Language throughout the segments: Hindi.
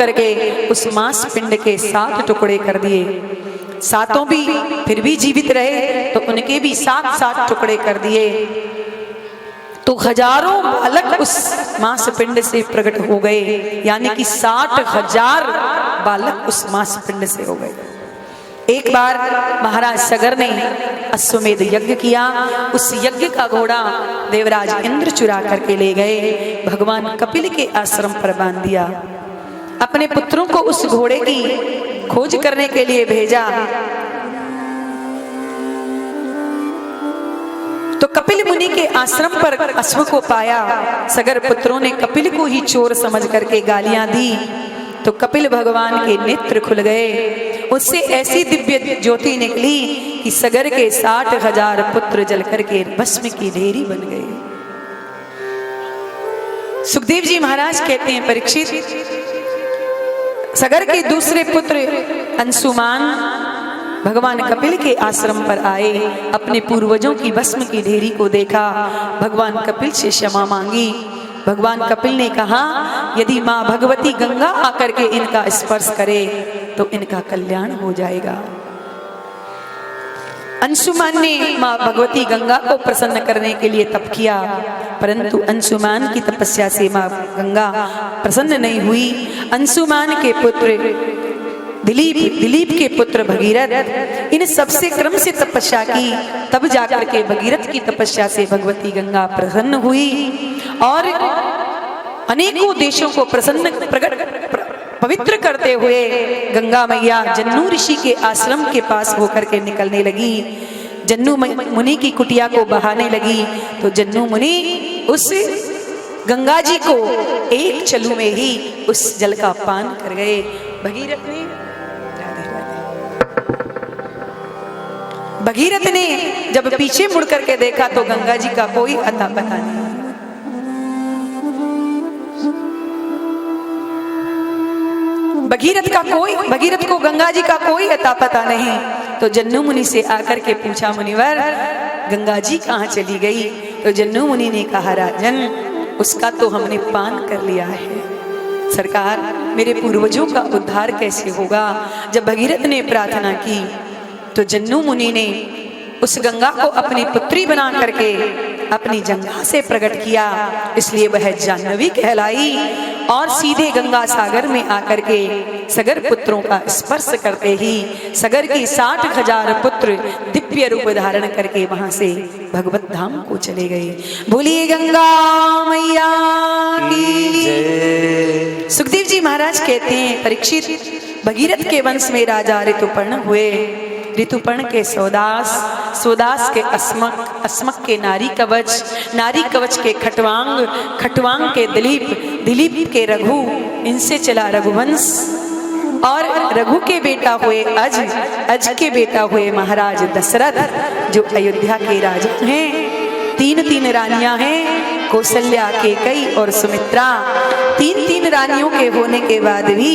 करके उस मांस पिंड के 7 टुकड़े कर दिए। 7 भी फिर भी जीवित रहे तो उनके भी 7 टुकड़े कर दिए। तो हजारों बालक उस मांस पिंड से प्रकट हो गए, यानी कि 60,000 बालक उस मांस पिंड से हो गए। एक बार महाराज सगर ने अश्वमेध यज्ञ किया। उस यज्ञ का घोड़ा देवराज इंद्र चुरा करके ले गए, भगवान कपिल के आश्रम पर बांध दिया। अपने पुत्रों को उस घोड़े की खोज करने के लिए भेजा। तो कपिल मुनि के आश्रम पर अश्व को पाया। सगर पुत्रों ने कपिल को ही चोर समझ करके गालियां दी। तो कपिल भगवान के नेत्र खुल गए, उससे ऐसी दिव्य ज्योति निकली कि सगर के 60,000 पुत्र जल करके भस्म की ढेरी बन गए। सुखदेव जी महाराज कहते हैं, परीक्षित, सगर के दूसरे पुत्र अंशुमान भगवान कपिल के आश्रम पर आए। अपने पूर्वजों की भस्म की ढेरी को देखा, भगवान कपिल से क्षमा मांगी। भगवान कपिल ने कहा, यदि माँ भगवती गंगा आकर के इनका स्पर्श करे तो इनका कल्याण हो जाएगा। अंशुमान ने माँ भगवती गंगा को प्रसन्न करने के लिए तप किया, परंतु अंशुमान की तपस्या से माँ गंगा प्रसन्न नहीं हुई। अंशुमान के पुत्र दिलीप के पुत्र भगीरथ, इन सबसे क्रम से तपस्या की, तब जाकर के भगीरथ की तपस्या से भगवती गंगा प्रसन्न हुई और अनेकों देशों को पवित्र करते हुए गंगा मैया जन्नू ऋषि के आश्रम के पास होकर के निकलने लगी। जन्नू मुनि की कुटिया को बहाने लगी तो जन्नू मुनि उस गंगा जी को एक चलू में ही उस जल का पान कर गए। भगीरथ ने जब पीछे मुड़ करके देखा तो गंगा जी का कोई अता पता नहीं। भगीरथ को गंगा जी का कोई अता पता नहीं। तो जन्नू मुनि से आकर के पूछा, मुनिवर गंगा जी कहाँ चली गई? तो जन्नू मुनि ने कहा, राजन उसका तो हमने पान कर लिया है। सरकार, मेरे पूर्वजों का उद्धार कैसे होगा? जब भगीरथ ने प्रार्थना की तो जन्नू मुनि ने उस गंगा को अपनी पुत्री बना करके अपनी जंघा से प्रकट किया, इसलिए वह जाह्नवी कहलाई और सीधे गंगा सागर में आकर के सगर पुत्रों का स्पर्श करते ही सगर की 60,000 पुत्र दिव्य रूप धारण करके वहां से भगवत धाम को चले गए। बोलिए गंगा मैया की जय। सुखदेव जी महाराज कहते हैं, परीक्षित, भगीरथ के वंश में राजा ऋतुपर्ण हुए। ऋतुपर्ण के सोदास के अस्मक के नारी कवच के खटवांग के दिलीप के रघु, इनसे चला रघुवंश और रघु के बेटा हुए अज के बेटा हुए महाराज दशरथ, जो अयोध्या के राजा हैं। 3 रानियां हैं, कौशल्या, कैकेयी और सुमित्रा। 3 रानियों के होने के बाद भी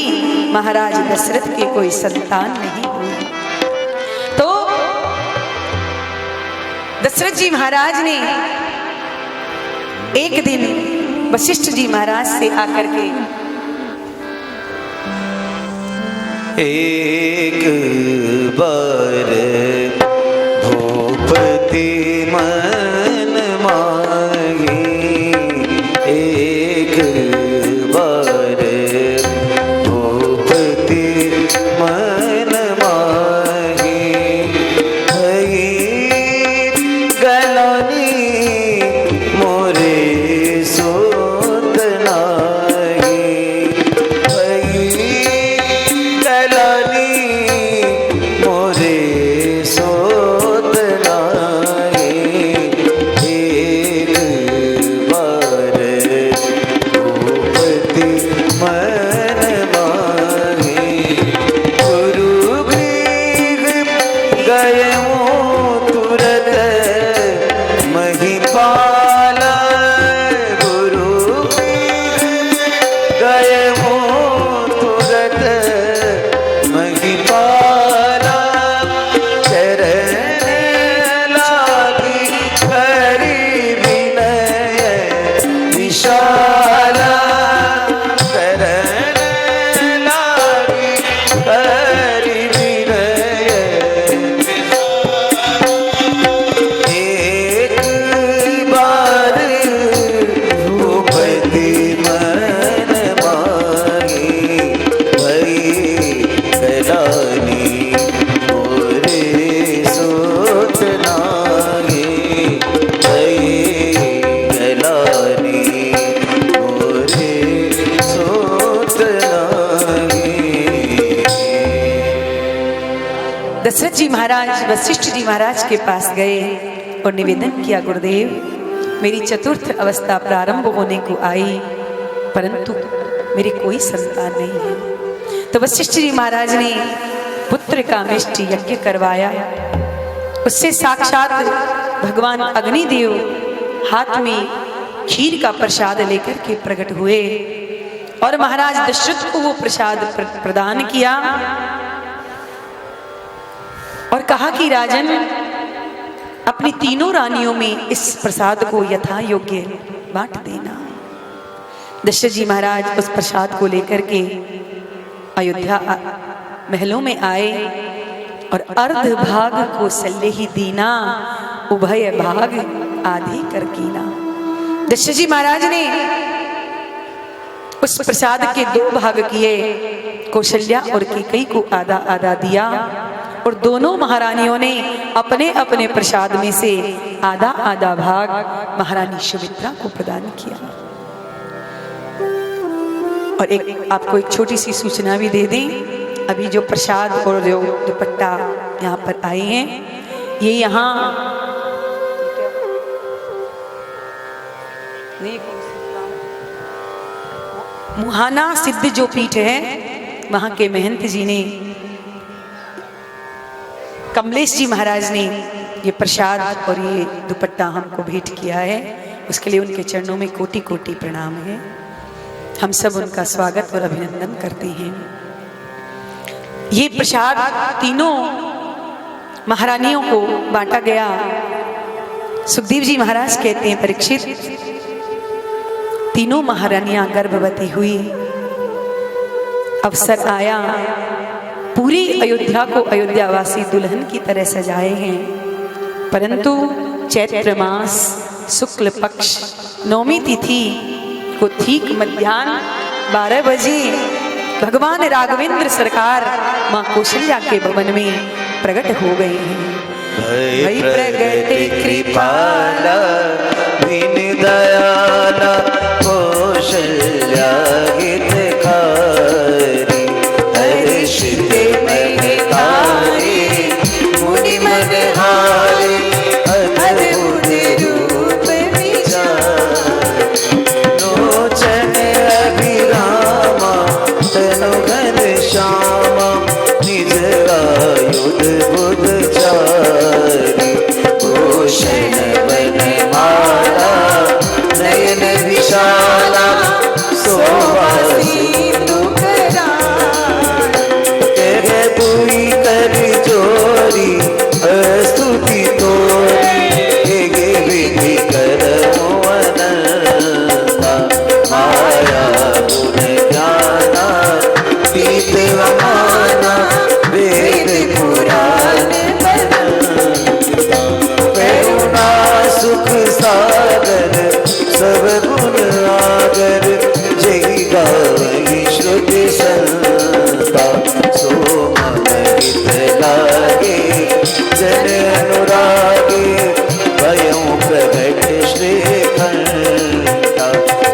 महाराज दशरथ की कोई संतान नहीं हुई। तो दशरथ जी महाराज ने एक दिन वशिष्ठ जी महाराज से आकर के एक बार भूपति मन मांगी, एक बार भूपति मन मांगी, गलानी मोरे सोत नाही, गलानी मोरे सोत नाही। दशरथ जी महाराज वशिष्ठ जी महाराज के पास गए और निवेदन किया, गुरुदेव मेरी चतुर्थ अवस्था प्रारंभ होने को आई, परंतु मेरी कोई संतान नहीं है। तो वशिष्ठ जी महाराज ने पुत्र का मिष्ट यज्ञ करवाया। उससे साक्षात भगवान अग्निदेव हाथ में खीर का प्रसाद लेकर के प्रकट हुए और महाराज दशरथ को वो प्रसाद प्रदान किया और कहा कि राजन, अपनी तीनों रानियों में इस प्रसाद को यथा योग्य बांट देना। दशरथ जी महाराज उस प्रसाद को लेकर के अयोध्या महलों में आए और अर्ध भाग को सल्ले ही दीना, उभय भाग आधे कर कीना। दशरथ जी महाराज ने उस प्रसाद के 2 भाग किए, कौशल्या और कैकेयी को आधा आधा दिया और दोनों महारानियों ने अपने अपने प्रसाद में से आधा आधा भाग महारानी सुमित्रा को प्रदान किया। और एक आपको एक छोटी सी सूचना भी दे दें, अभी जो प्रसाद और जो दुपट्टा यहाँ पर आए हैं, ये यहाँ मुहाना सिद्ध जो पीठ है, वहां के महंत जी ने, कमलेश जी महाराज ने ये प्रसाद और ये दुपट्टा हमको भेंट किया है। उसके लिए उनके चरणों में कोटि कोटि प्रणाम है। हम सब उनका स्वागत और अभिनंदन करते हैं। ये प्रसाद तीनों महारानियों को बांटा गया। सुखदेव जी महाराज कहते हैं, परीक्षित, तीनों महारानियां गर्भवती हुई, अवसर आया, पूरी अयोध्या को अयोध्यावासी दुल्हन की तरह सजाए हैं, परंतु चैत्र मास शुक्ल पक्ष नौमी तिथि को ठीक मध्याह्न 12 बजे भगवान राघवेंद्र सरकार मां कौशल्या के भवन में प्रकट हो गए हैं। भय प्रगट कृपाला दीन दयाला कौशल्या हितकारी, हर्षित महतारी मुनि मनहारी, अद्भुत रूप विचार, लोचन अभिरामा तनु घनश्यामा, निज आयुध बुधचारी, भूषण वनमाला नयन विशाला, शोभासी जोरी स्तुति तोरी, विधि करमो अनंता, माया गुण ज्ञाना पीत अमाना, वेद पुराण करुणा सुख सागर सब गुण आगर, जय गावहि श्रुति संता, सो लागे जन अनुरागे, भयं प्रगट श्रीखंडा,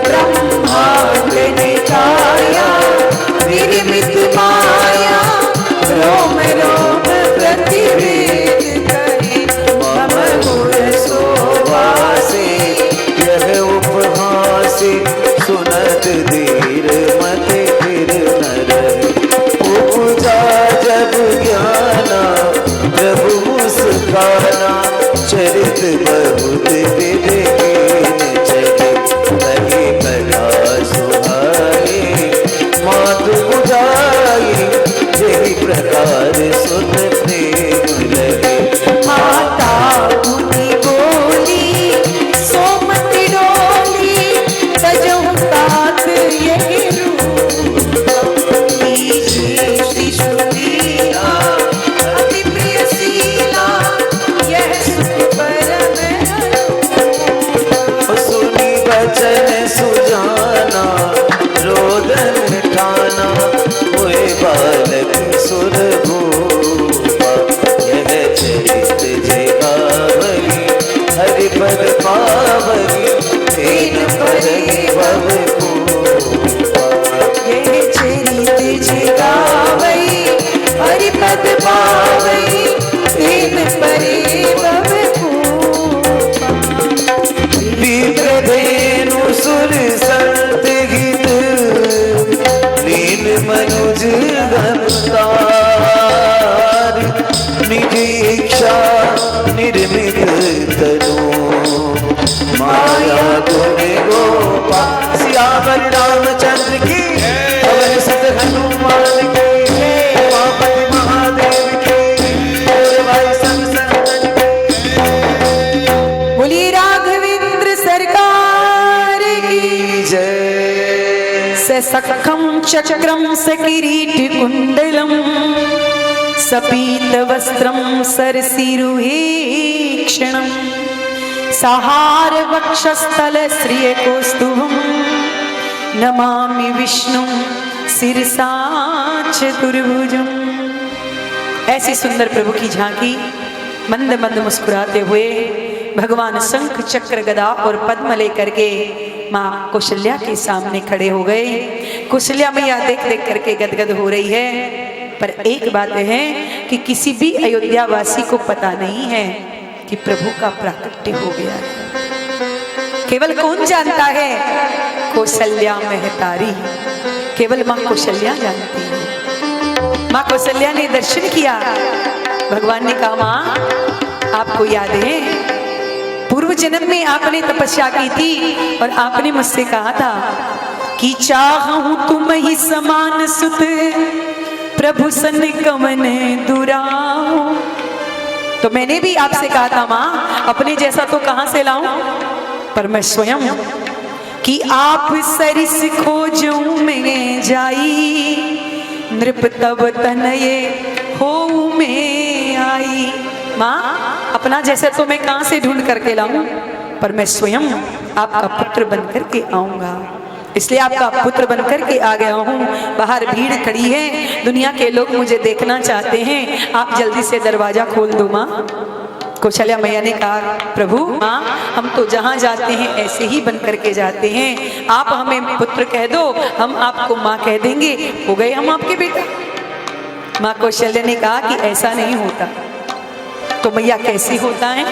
ब्रह्मांड निकाया निर्मित माया, रोम रोम प्रतिवेद करे, मम गुण शोभासे यह उपहासे, सुनत धीर मति फिर न रहे, उपजा जब ज्ञाना प्रभु मुस्काना, चरित बहुत विवेकीन चले, लगे कला सुहाए, मातु बुझाई जय प्रकार सुत प्रेम लगे, माता मुनि बोली सोमति डोली, सजहु तात यही रूप, वचन सुजाना रोदन ठाना, हुए बालक सुर भूपा, यह चरित जगावही हरिपद पावही, तेन परि भव पूपा, यह चरित जगावही हरिपद पावही, अनुज अवतार निज इच्छा निर्मित तनु माया गुण गोपाल सियावर रामचंद्र की पवन सुत हनुमान की उमापति महादेव की और भाई सब संतन की। बोलिए राघवेंद्र सरकार की जय। सखम चक्रम सकिरीट कुंडलम सपीत वस्त्रम सरसिरुहेक्षणम सहार वक्षस्थल श्रिय कौस्तुभम नमामि विष्णु शिरसा चतुर्भुजम। ऐसी सुंदर प्रभु की झांकी मंद मंद मुस्कुराते हुए भगवान शंख चक्र गदा और पद्म लेकर के माँ कौशल्या के सामने खड़े हो गए। कौशल्या मैया देख देख करके गदगद हो रही है। पर एक बात है कि किसी भी अयोध्या वासी को पता नहीं है कि प्रभु का प्राकट्य हो गया है। केवल कौन जानता है? कौशल्या महतारी, केवल माँ कौशल्या जानती है। माँ कौशल्या ने दर्शन किया। भगवान ने कहा, माँ आपको याद है पूर्व जन्म में आपने तपस्या की थी और आपने मुझसे कहा था कि चाहूं तुम ही समान सुत प्रभु सन कमन दुराओ। तो मैंने भी आपसे कहा था माँ अपने जैसा तो कहां से लाऊं, पर मैं स्वयं कि आप सरिस खोजूं में जाई नृप तब तनये हो में आई। माँ अपना जैसे तो मैं कहां से ढूंढ करके लाऊं, पर मैं स्वयं आपका पुत्र बन करके आऊंगा। इसलिए आपका पुत्र बनकर के आ गया हूँ। बाहर भीड़ खड़ी है, दुनिया के लोग मुझे देखना चाहते हैं, आप जल्दी से दरवाजा खोल दो माँ। कौशल्या मैया ने कहा, प्रभु माँ हम तो जहाँ जाते हैं ऐसे ही बन करके जाते हैं, आप हमें पुत्र कह दो, हम आपको माँ कह देंगे, हो गए हम आपके बेटा। माँ कौशल्या ने कहा कि ऐसा नहीं होता। तो मैया कैसे होता है?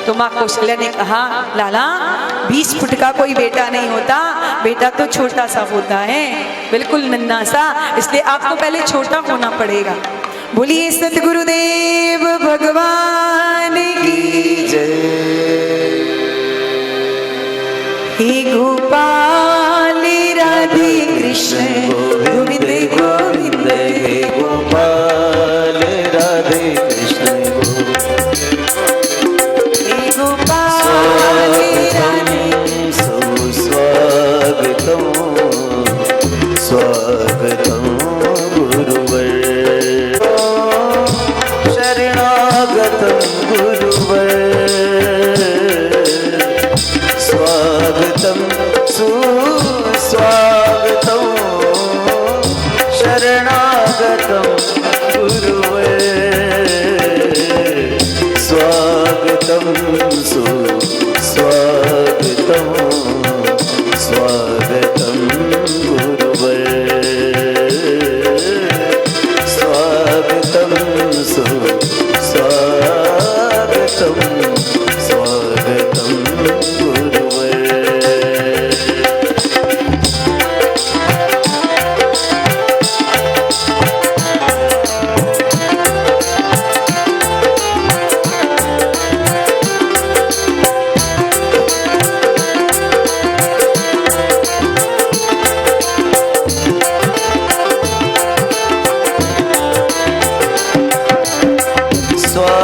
तो माँ कौशल्या ने कहा, लाला 20 फुट का कोई बेटा नहीं होता, बेटा तो छोटा सा होता है, बिल्कुल नन्हा सा, इसलिए आपको पहले छोटा होना पड़ेगा। बोलिए सतगुरुदेव भगवान की जय। हे गोपाल राधे कृष्ण गोविंद गोविंद। हे गोपाल राधे कृष्ण स्वागतम स्वागतम गुरुवर शरणागतम गुरुवर स्वागतम सुस्वागतम शरणागतम गुरुवर स्वागतम सुस्वागतम स्वागतम गुरुवर स्वागतम सुस्वागतम स्वागतम गुरुवर।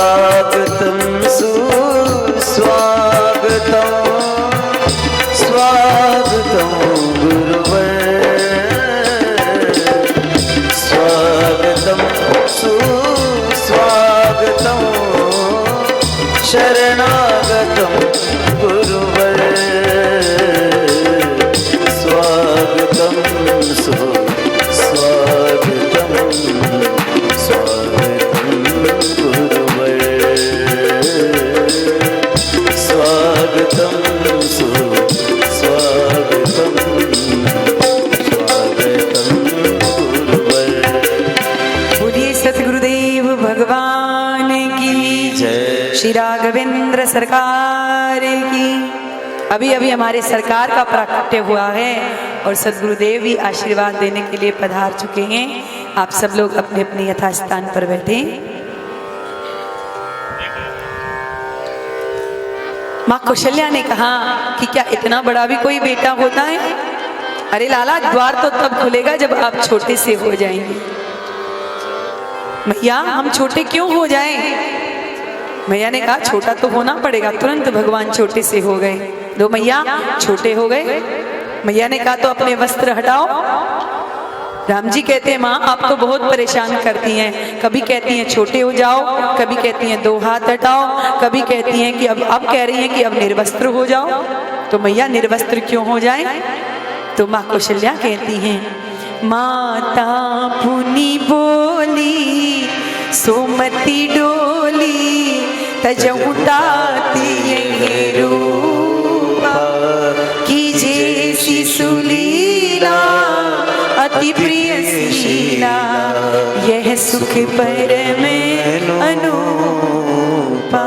स्वागतम सुस्वागतम स्वागतम गुरुवर स्वागतम सुस्वागतम शरणागतम गुरुवर स्वागतम सुस्वागतम स्वागतम गुरुवर स्वागतम सुस्वागतम स्वागतम गुरुवर। बोलिए सतगुरुदेव भगवान की जय। श्री राघवेंद्र सरकार की। अभी अभी हमारे सरकार का प्राकट्य हुआ है। और सद्गुरुदेव भी आशीर्वाद देने के लिए पधार चुके हैं। आप सब लोग अपने अपने यथास्थान पर बैठे। माँ कौशल्या ने कहा कि क्या इतना बड़ा भी कोई बेटा होता है? अरे लाला, द्वार तो तब खुलेगा जब आप छोटे से हो जाएंगे। मैया, हम छोटे क्यों हो जाएं? मैया ने कहा छोटा तो होना पड़ेगा। तुरंत भगवान छोटे से हो गए। दो मैया छोटे हो गए। मैया ने कहा तो अपने वस्त्र हटाओ। राम जी कहते हैं माँ आप तो बहुत परेशान करती हैं, कभी कहती हैं छोटे हो जाओ, कभी कहती हैं 2 हाथ हटाओ, कभी कहती हैं कि अब कह रही हैं कि अब निर्वस्त्र हो जाओ। तो मैया निर्वस्त्र क्यों हो जाए? तो माँ कौशल्या कहती हैं माता पुनि बोली सोमती डोली तजहु ताती रूपा की जैसी सुलीला अति प्रिय शीला यह सुख पर में अनुपा।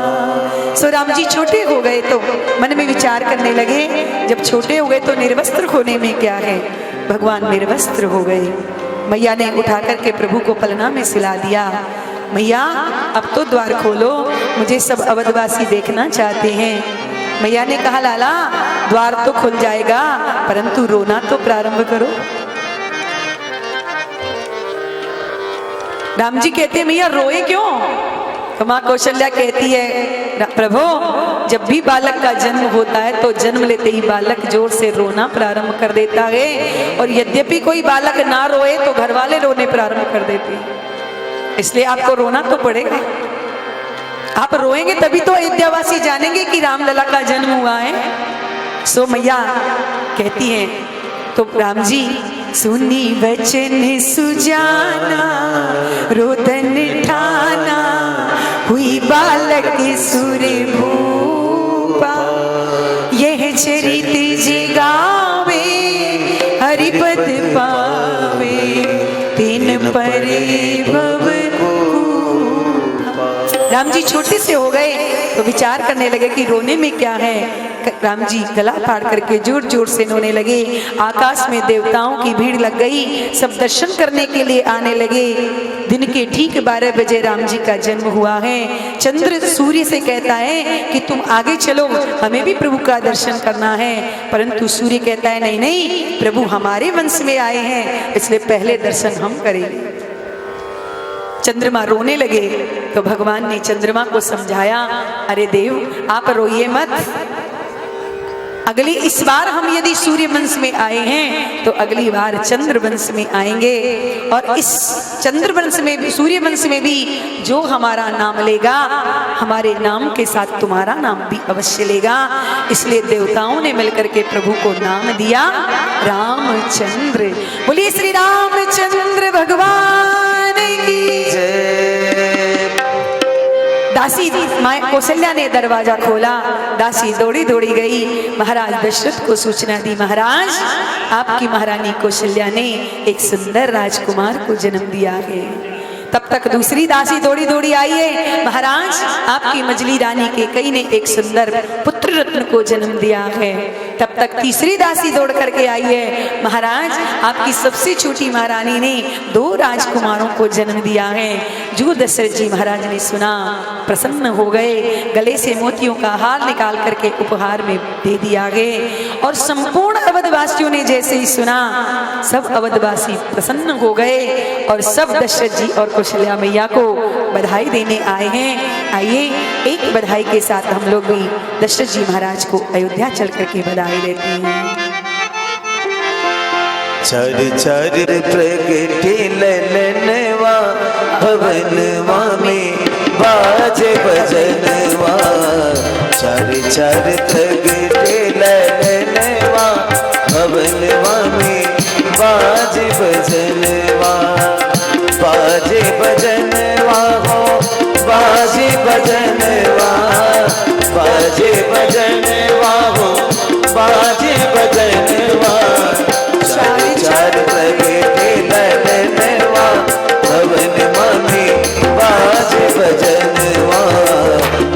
सो राम जी छोटे हो गए तो मन में विचार करने लगे, जब छोटे हो गए तो निर्वस्त्र होने में क्या है? भगवान निर्वस्त्र हो गए। मैया ने उठा करके प्रभु को पलना में सिला दिया। मैया अब तो द्वार खोलो, मुझे सब अवधवासी देखना चाहते हैं। मैया ने कहा लाला द्वार तो खुल जाएगा परंतु रोना तो प्रारंभ करो। राम जी कहते हैं मैया रोए क्यों? तो माँ कौशल्या कहती है प्रभु जब भी बालक का जन्म होता है तो जन्म लेते ही बालक जोर से रोना प्रारंभ कर देता है, और यद्यपि कोई बालक ना रोए तो घर वाले रोने प्रारंभ कर देते हैं, इसलिए आपको रोना तो पड़ेगा। आप रोएंगे तभी तो अयोध्यावासी जानेंगे कि रामलला का जन्म हुआ है। सो मैया कहती हैं तो राम जी सुनी वचन सुजाना रोदन ठाना हुई बालक सुर भूपा यह चरित जिगावे हरिपद पावे तीन परे भव। राम जी छोटे से हो गए तो विचार करने लगे कि रोने में क्या है। राम जी गला फाड़ करके जोर जोर से रोने लगे। आकाश में देवताओं की भीड़ लग गई, सब दर्शन करने के लिए आने लगे। दिन के ठीक 12 बजे राम जी का जन्म हुआ है। चंद्र सूर्य से कहता है कि तुम आगे चलो, हमें भी प्रभु का दर्शन करना है, परंतु सूर्य कहता है नहीं नहीं, प्रभु हमारे वंश में आए हैं इसलिए पहले दर्शन हम करेंगे। चंद्रमा रोने लगे तो भगवान ने चंद्रमा को समझाया, अरे देव आप रोइए मत, अगली इस बार हम यदि सूर्य वंश में आए हैं तो अगली बार चंद्र वंश में आएंगे, और इस चंद्र वंश में भी सूर्य वंश में भी जो हमारा नाम लेगा हमारे नाम के साथ तुम्हारा नाम भी अवश्य लेगा। इसलिए देवताओं ने मिलकर के प्रभु को नाम दिया रामचंद्र। बोलिए श्री रामचंद्र भगवान की जय। दासी माँ कौशल्या ने दरवाजा खोला, दासी दौड़ी दौड़ी गई, महाराज दशरथ को सूचना दी, महाराज आपकी महारानी कौशल्या ने एक सुंदर राजकुमार को जन्म दिया है। तब तक दूसरी दासी दौड़ी दौड़ी आई है, महाराज आपकी मजली रानी के कई ने एक सुंदर पुत्र रत्न को जन्म दिया है। तब तक तीसरी दासी दौड़ करके आई है, महाराज आपकी सबसे छोटी महारानी ने 2 राजकुमारों को जन्म दिया है। जो दशरथ जी महाराज ने सुना प्रसन्न हो गए, गले से मोतियों का हार निकाल करके उपहार में दे दिया गया, और संपूर्ण अवधवासियों ने जैसे ही सुना सब अवधवासी प्रसन्न हो गए और सब दशरथ जी और कौशल्या मैया को बधाई देने आए हैं। आइए एक बधाई के साथ हम लोग भी दशरथ जी महाराज को अयोध्या चल करके बधाई देते हैं। चर चर प्रगटे ललनवा भवनवा में बाजे भजनवा, चर चर प्रगटे ललनवा भवनवा में बाजे भजनवा, बाजे भजनवा हो बाजे भजनवा, बाजे भजनवा हो बाजे भजनवा, चार चार प्रगटे ललनवा भवनवा में बाजे भजनवा,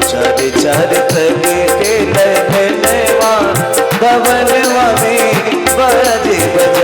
चार चार प्रगटे ललनवा भवनवा में बाजे भजनवा।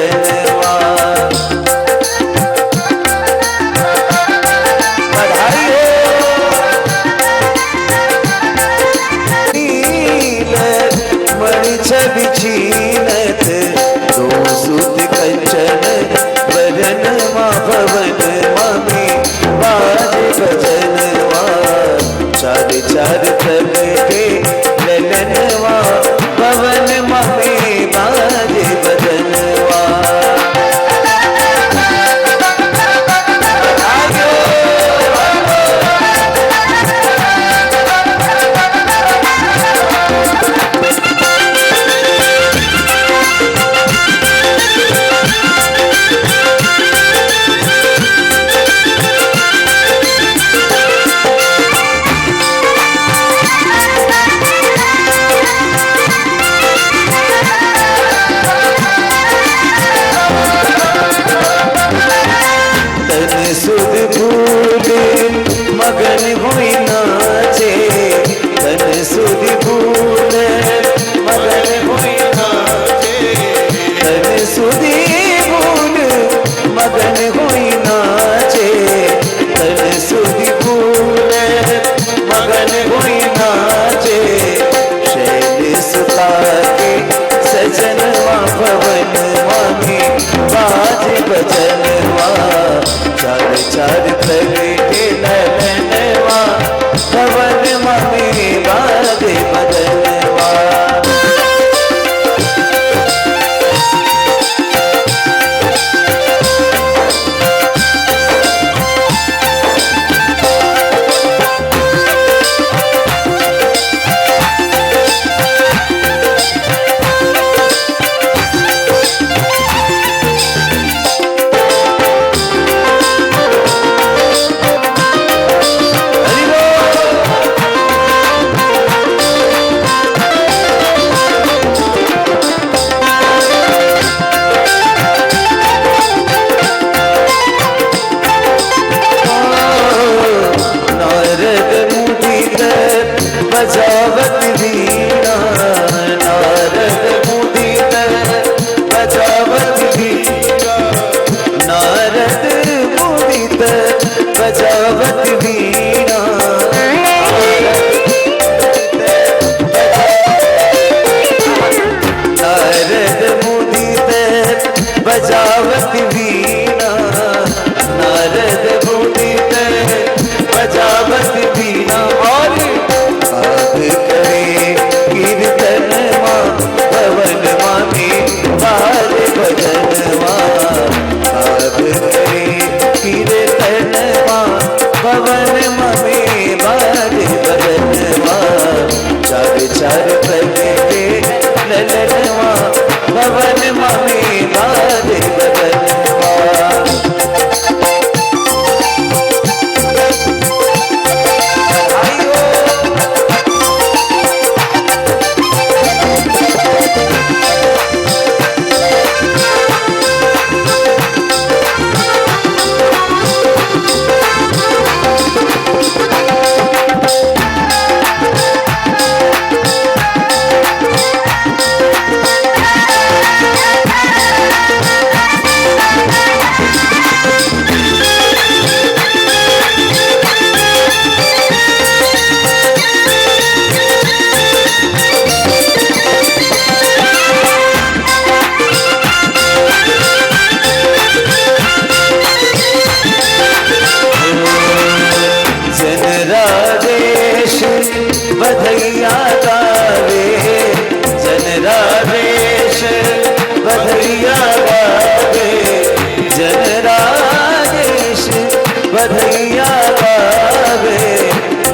बधैया गावे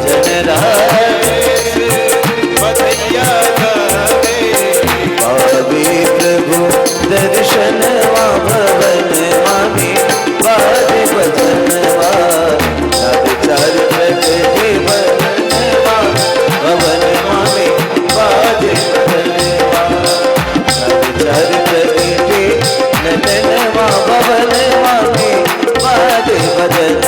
जन राज बधैया गावे पावे प्रभु दर्शन भवन मामे बाजे भजन सब चार प्रगटे भवन मामे बाजे भजन सब चार प्रगटे नटन भवन मामे बाजे भजन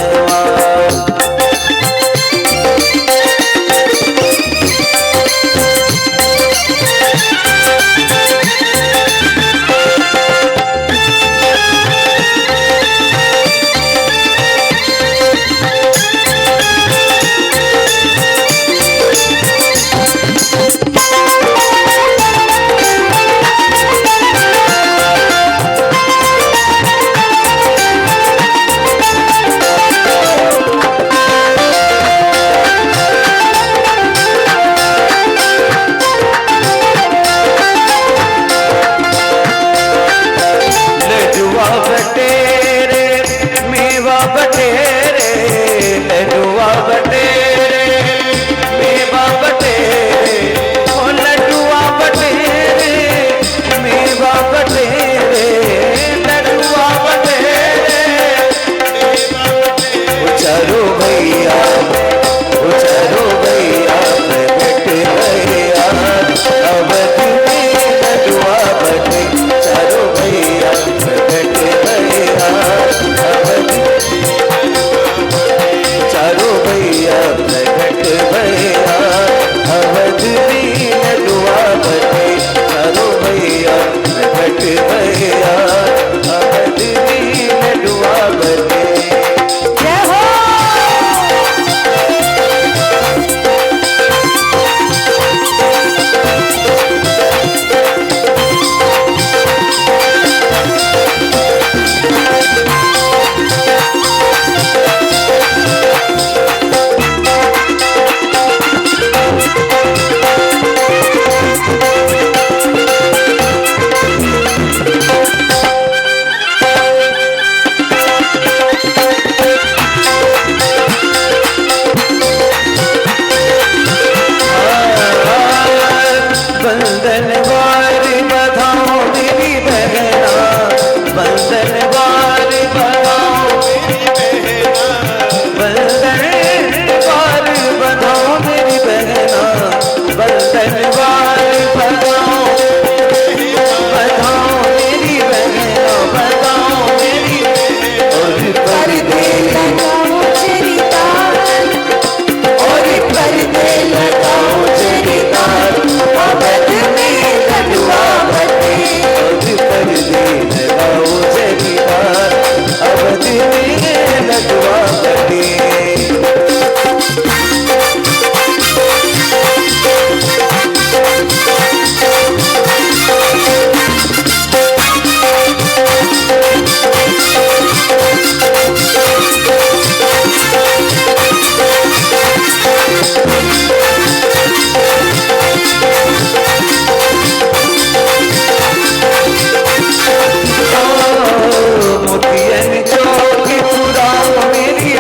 मोतियन चौक पुराओ मेरी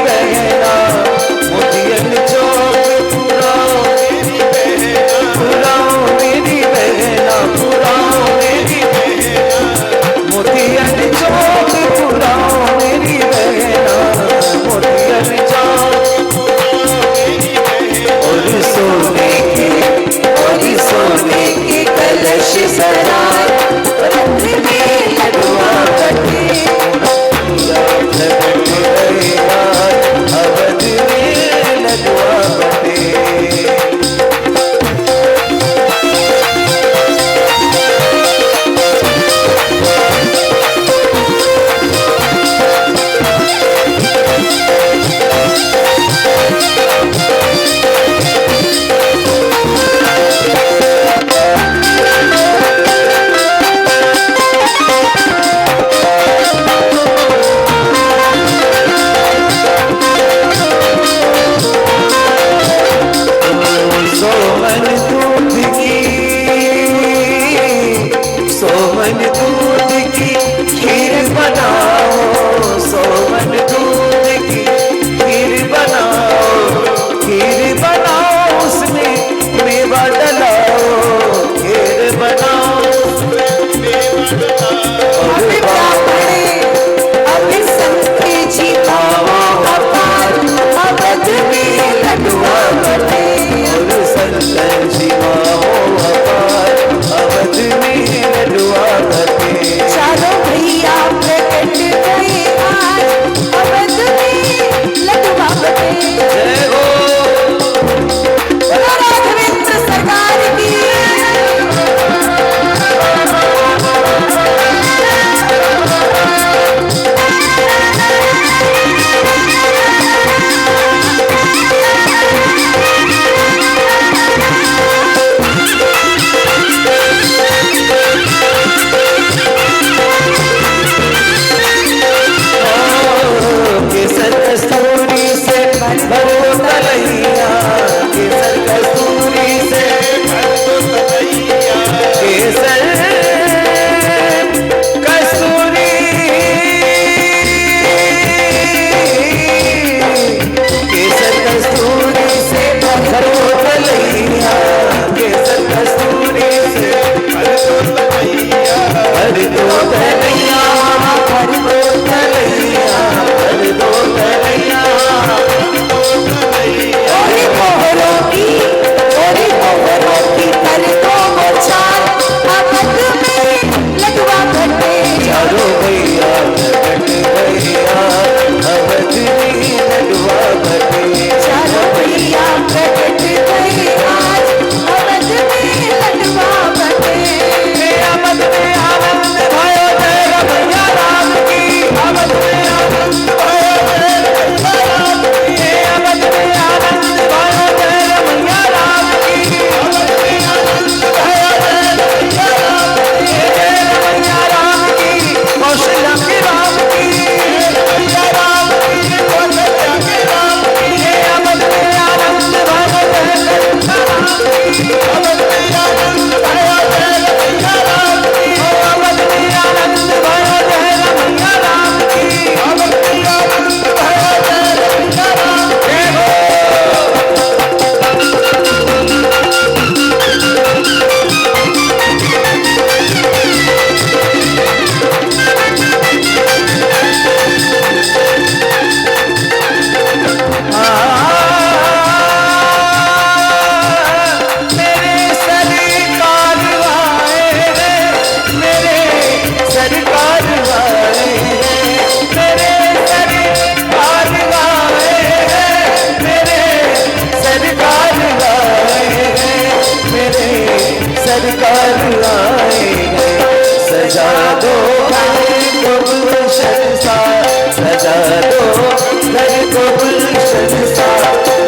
घर को गुलशन सा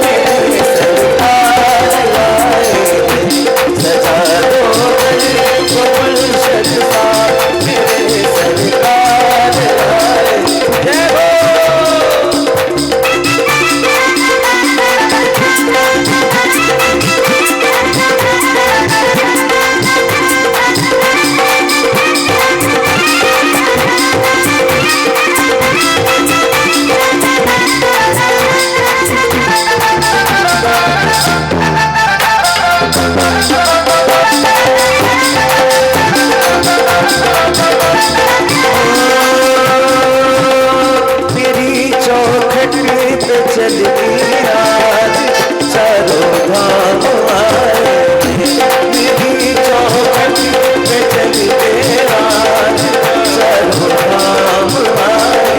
मेरे सरकार लाए, सजा दो घर को गुलशन सा मेरे सरकार लाए। जय हो। मेरी चौखट पे चलती आज चारों धाम आए, मेरी चौखट पे चलते आज चारों धाम आए।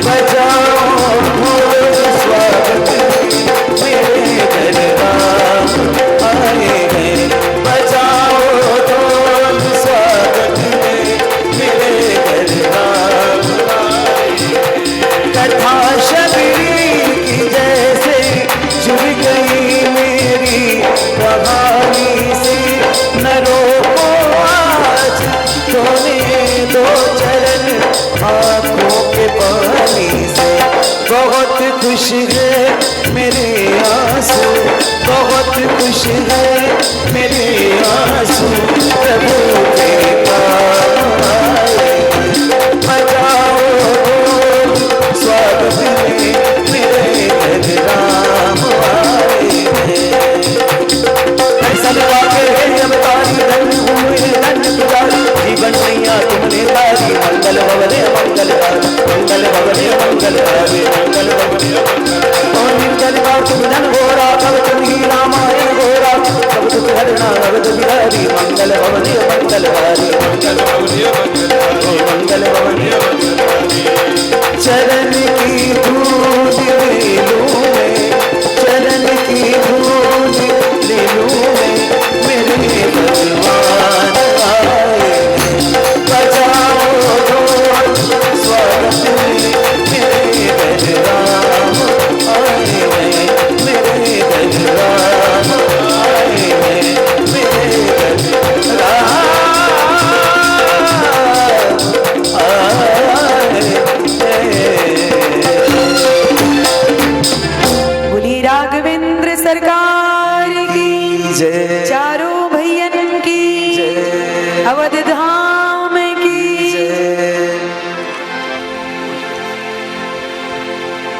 बजाओ ढोल स्वागत मेरे घर राम आए हैं, बजाओ ढोल स्वागत मेरे घर राम आए। कथा शबीर की जैसे जुड़ गई मेरी कहानी से, न रोको आज धोने दो चरण आंखों के पानी से। बहुत खुश है मेरे आंसू, बहुत खुश है मेरे आंसू, प्रभु के काम आए। बजाओ ढोल स्वागत में मेरे घर राम आए हैं। ऐसा लगा के अवतारी धन हुए धन तुझारी, जीवन मैया तुमने तारी। मंगल भवने मंगलकारी, मंगल भवने मंगलकारी, मंगल भवने मंगल तुम धन घोरा कब तुम ही रामायण घोरा, कब दुख हरना अवध बिहारी। मंगल भवने मंगलकारी, मंगल भवने मंगलकारी, मंगल भवने मंगलकारी। चरण की धूल ले लूं मैं, चरण की धूल ले लूं मैं, मेरे भगवान आए। बजाओ ढोल स्वागत मेरे घर राम आए हैं, मेरे घर राम आए हैं, मेरे घर राम आए हैं। बोली राघवेंद्र सरकार की जय, चारों भैयन की जय, अवध धाम की। जय।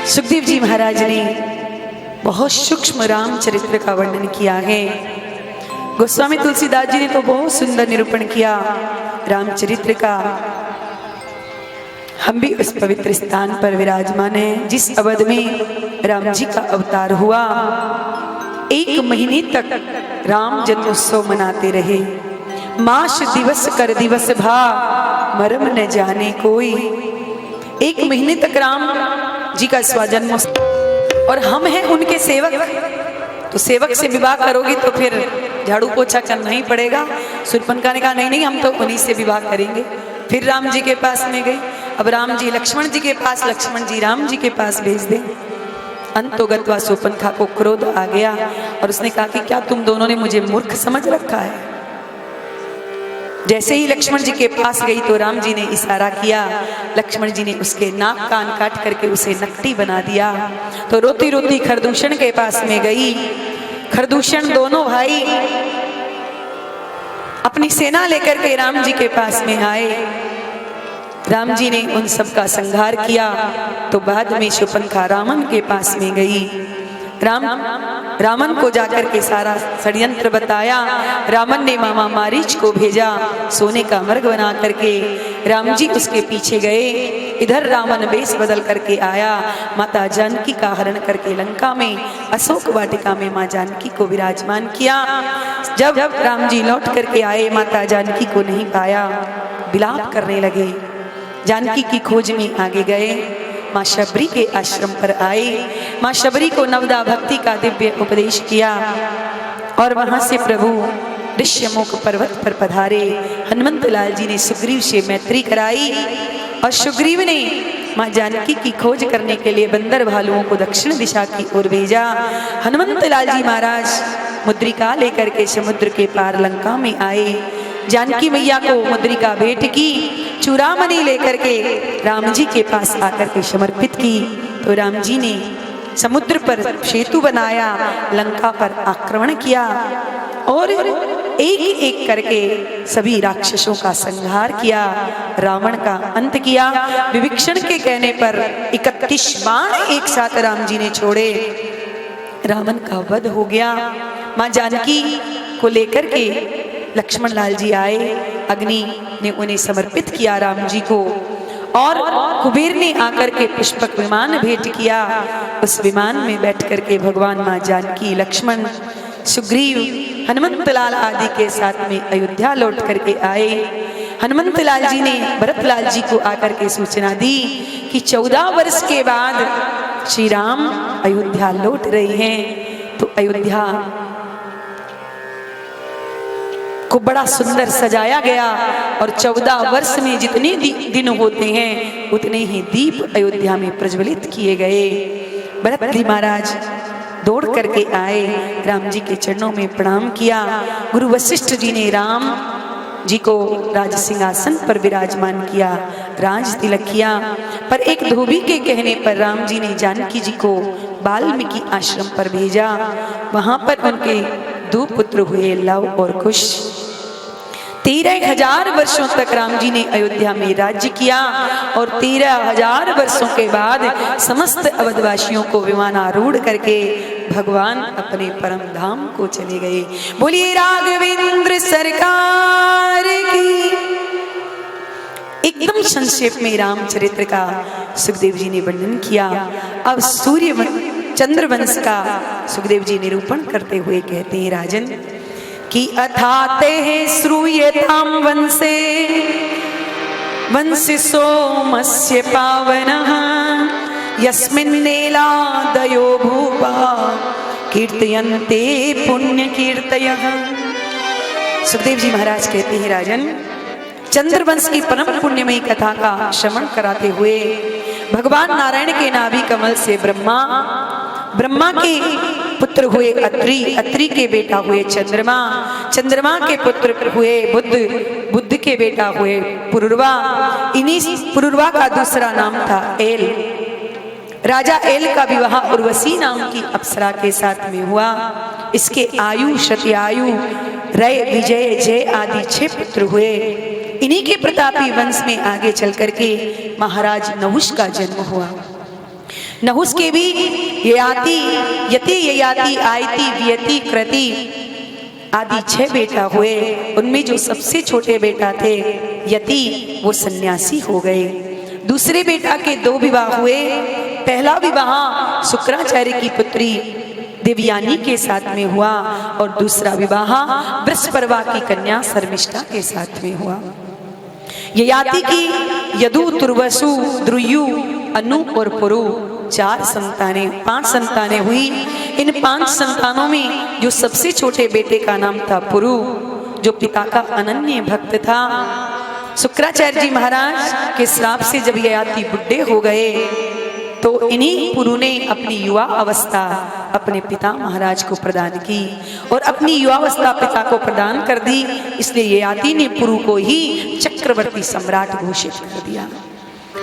सुखदेव जी महाराज ने बहुत सूक्ष्म रामचरित्र का वर्णन किया है। गोस्वामी तुलसीदास जी ने तो बहुत सुंदर निरूपण किया रामचरित्र का। हम भी उस पवित्र स्थान पर विराजमान हैं जिस अवध में राम जी का अवतार हुआ। 1 महीने तक राम जन्मोत्सव मनाते रहे। मास दिवस कर दिवस भा मरम न जाने कोई। 1 महीने तक राम जी का स्वजन्मोत्सव, और हम हैं उनके सेवक। तो सेवक से विवाह करोगी तो फिर झाड़ू पोछा करना ही पड़ेगा। शूर्पणखा ने कहा नहीं नहीं, हम तो उन्हीं से विवाह करेंगे। फिर राम जी के पास में गई। अब राम जी लक्ष्मण जी के पास, लक्ष्मण जी राम जी के पास भेज दें। अंतोगत्वा शूर्पणखा को क्रोध आ गया और उसने कहा कि क्या तुम दोनों ने मुझे मूर्ख समझ रखा है। जैसे ही लक्ष्मण जी के पास गई तो राम जी ने इशारा किया, लक्ष्मण जी ने उसके नाक कान काट करके उसे नकटी बना दिया। तो रोती रोती खरदूषण के पास में गई। खरदूषण दोनों भाई अपनी सेना लेकर के राम जी के पास में आए। राम जी ने उन सब का संहार किया। तो बाद में शूर्पणखा रावण के पास में गई। रावण को जाकर के सारा षड्यंत्र बताया। रावण ने मामा मारीच को भेजा सोने का मर्ग बना करके। राम जी उसके पीछे गए। इधर रावण वेश बदल करके आया। माता जानकी का हरण करके लंका में अशोक वाटिका में माँ जानकी को विराजमान किया। जब राम जी लौट करके आए, माता जानकी को नहीं पाया, विलाप करने लगे। जानकी की खोज में आगे गए। माँ शबरी के आश्रम पर आए। माँ शबरी को नवदा भक्ति का दिव्य उपदेश किया और वहां से प्रभु ऋष्यमुख पर्वत पर पधारे। हनुमंत लाल जी ने सुग्रीव से मैत्री कराई और सुग्रीव ने माँ जानकी की खोज करने के लिए बंदर भालुओं को दक्षिण दिशा की ओर भेजा। हनुमंत लाल जी महाराज मुद्रिका लेकर के समुद्र के पार लंका में आए। जानकी मैया को मुद्रिका भेंट की, चूड़ामणि लेकर के राम जी के पास आकर के समर्पित की। तो राम जी ने समुद्र पर सेतु बनाया, लंका पर आक्रमण किया और एक एक करके सभी राक्षसों का संहार किया, रावण का अंत किया। विभीषण के कहने पर 31 बाण एक साथ राम जी ने छोड़े, रावण का वध हो गया। माँ जानकी को लेकर के लक्ष्मण लाल जी आए, अग्नि ने उन्हें समर्पित किया राम जी को, और कुबेर ने आकर के पुष्पक विमान भेंट किया। उस विमान में बैठ करके भगवान माँ जानकी, लक्ष्मण, सुग्रीव, हनुमंत लाल आदि के साथ में अयोध्या लौट करके आए। हनुमंत लाल जी ने भरत लाल जी को आकर के सूचना दी कि 14 वर्ष के बाद श्री राम अयोध्या लौट रहे हैं। तो अयोध्या को बड़ा सुंदर सजाया गया और 14 वर्ष में जितने दिन होते हैं उतने ही दीप अयोध्या में प्रज्वलित किए गए। भरत जी महाराज दौड़ करके आए, राम जी के चरणों में प्रणाम किया। गुरु वशिष्ठ जी ने राम जी को राज सिंहासन पर विराजमान किया, राज तिलक किया। पर एक धोबी के कहने पर राम जी ने जानकी जी को वाल्मीकि आश्रम पर भेजा। वहां पर उनके 2 पुत्र हुए, लव और कुश। 13,000 वर्षों तक राम जी ने अयोध्या में राज्य किया और 13,000 वर्षों के बाद समस्त अवधवासियों को विमानारूढ़ करके भगवान अपने परम धाम को चले गए। बोलिए राघवेंद्र सरकार की। एकदम संक्षेप में रामचरित्र का सुखदेव जी ने वर्णन किया। अब चंद्रवंश का सुखदेव जी निरूपण करते हुए कहते हैं, राजन कि अथाते श्रूयतां वंशे वंश सोमस्य पावनः यस्मिन्नेलादयो भूपा कीर्तयन्ते पुण्य कीर्तयः। सुखदेव जी महाराज कहते हैं, राजन चंद्रवंश की परम पुण्यमयी कथा का श्रवण कराते हुए भगवान नारायण के नाभि कमल से ब्रह्मा के पुत्र हुए अत्रि, अत्रि के बेटा हुए चंद्रमा, चंद्रमा के पुत्र हुए बुध, बुध के बेटा हुए पुरुरवा। इन्हीं पुरुरवा का दूसरा नाम था एल। राजा एल का विवाह उर्वशी नाम की अप्सरा के साथ में हुआ। इसके आयु, शतयायु, रय, विजय, जय आदि 6 पुत्र हुए। इन्हीं के प्रतापी वंश में आगे चल करके महाराज नहुष का जन्म हुआ। नहुष के भी ययाति, यति, ययाति, आयति, व्यति, कृति आदि 6 बेटा हुए। उनमें जो सबसे छोटे बेटा थे यति, वो सन्यासी हो गए। दूसरे बेटा के 2 विवाह हुए। पहला विवाह शुक्राचार्य की पुत्री देवयानी के साथ में हुआ और दूसरा विवाह वृषपर्वा की कन्या शर्मिष्ठा के साथ में हुआ। ययाति की यदु, तुर्वसु, द्रुयु, अनु और पुरु 5 संतानें हुई। इन 5 संतानों में जो सबसे छोटे बेटे का नाम था पुरु, जो पिता का अनन्य भक्त था। शुक्राचार्य जी महाराज के श्राप से जब ययाति बुढ़े हो गए तो इन्हीं पुरु ने अपनी युवा अवस्था अपने पिता महाराज को प्रदान की और अपनी युवावस्था पिता को प्रदान कर दी। इसलिए ययाति ने पुरु को ही चक्रवर्ती सम्राट घोषित कर दिया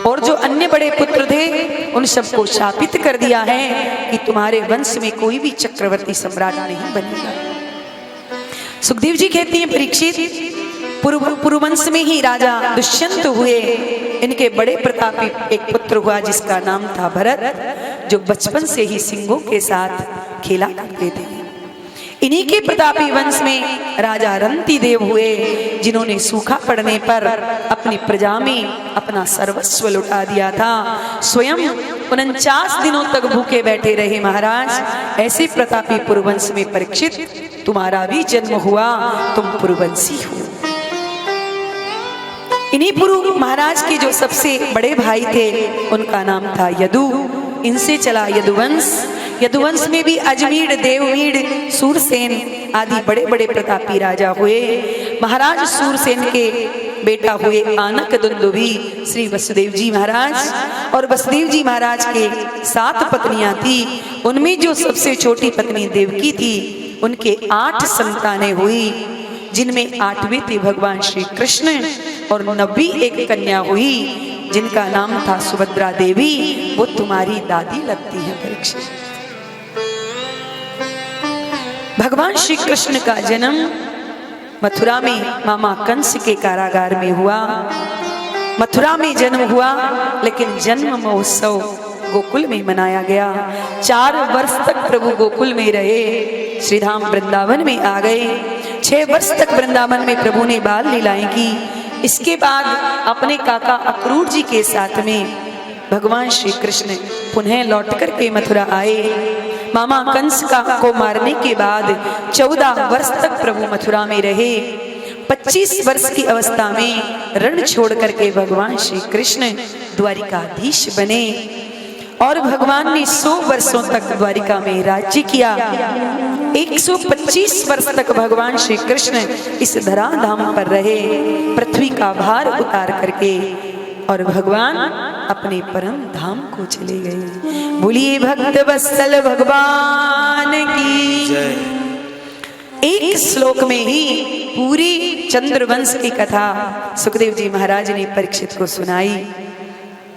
और जो अन्य बड़े पुत्र थे उन सबको शापित कर दिया है कि तुम्हारे वंश में कोई भी चक्रवर्ती सम्राट नहीं बनेगा। सुखदेव जी कहते हैं, परीक्षित पुरुवंश में ही राजा दुष्यंत हुए। इनके बड़े प्रतापी एक पुत्र हुआ जिसका नाम था भरत, जो बचपन से ही सिंहों के साथ खेला करते थे। इन्हीं के प्रतापी वंश में राजा रंती देव हुए, जिन्होंने सूखा पड़ने पर अपनी प्रजा में अपना सर्वस्व लुटा दिया था। स्वयं 49 दिनों तक भूखे बैठे रहे महाराज। ऐसे प्रतापी पुरुवंश में परीक्षित तुम्हारा भी जन्म हुआ, तुम पुरुवंशी हो। इन्हीं पुरु महाराज के जो सबसे बड़े भाई थे उनका नाम था यदु। इनसे चला यदुवंश। यदुवंश में भी अजमीर, देवमीर, सूरसेन आदि बड़े बड़े प्रतापी राजा हुए। महाराज सूरसेन के बेटा हुए आनक दुंदुभी श्री वसुदेव जी महाराज। और वसुदेव जी महाराज के 7 पत्नियां थी, उनमें जो सबसे छोटी पत्नी देवकी थी, उनके 8 संतानें हुई, जिनमें 8वें थे भगवान श्री कृष्ण और 9वीं एक कन्या हुई जिनका नाम था सुभद्रा देवी। वो तुम्हारी दादी लगती है परीक्षित। भगवान श्री कृष्ण का जन्म मथुरा में मामा कंस के कारागार में हुआ। मथुरा में जन्म हुआ, लेकिन जन्म महोत्सव गोकुल में मनाया गया। 4 वर्ष तक प्रभु गोकुल में रहे, श्री धाम वृंदावन में आ गए। 6 वर्ष तक वृंदावन में प्रभु ने बाल लीलाएं की। इसके बाद अपने काका अक्रूर जी के साथ में भगवान श्री कृष्ण पुनः लौट करके मथुरा आए। मामा कंस को मारने के बाद 14 वर्ष तक प्रभु मथुरा में रहे। 25 वर्ष की अवस्था में रण छोड़ करके भगवान श्री कृष्ण द्वारिकाधीश बने और भगवान ने 100 वर्षों तक द्वारिका में राज्य किया। 125 वर्ष तक भगवान श्री कृष्ण इस धरा धाम पर रहे, पृथ्वी का भार उतार करके, और भगवान अपने परम धाम को चले गए। बोलिए भक्त वत्सल भगवान की जय। एक श्लोक में ही पूरी चंद्रवंश की कथा सुखदेव जी महाराज ने परीक्षित को सुनाई।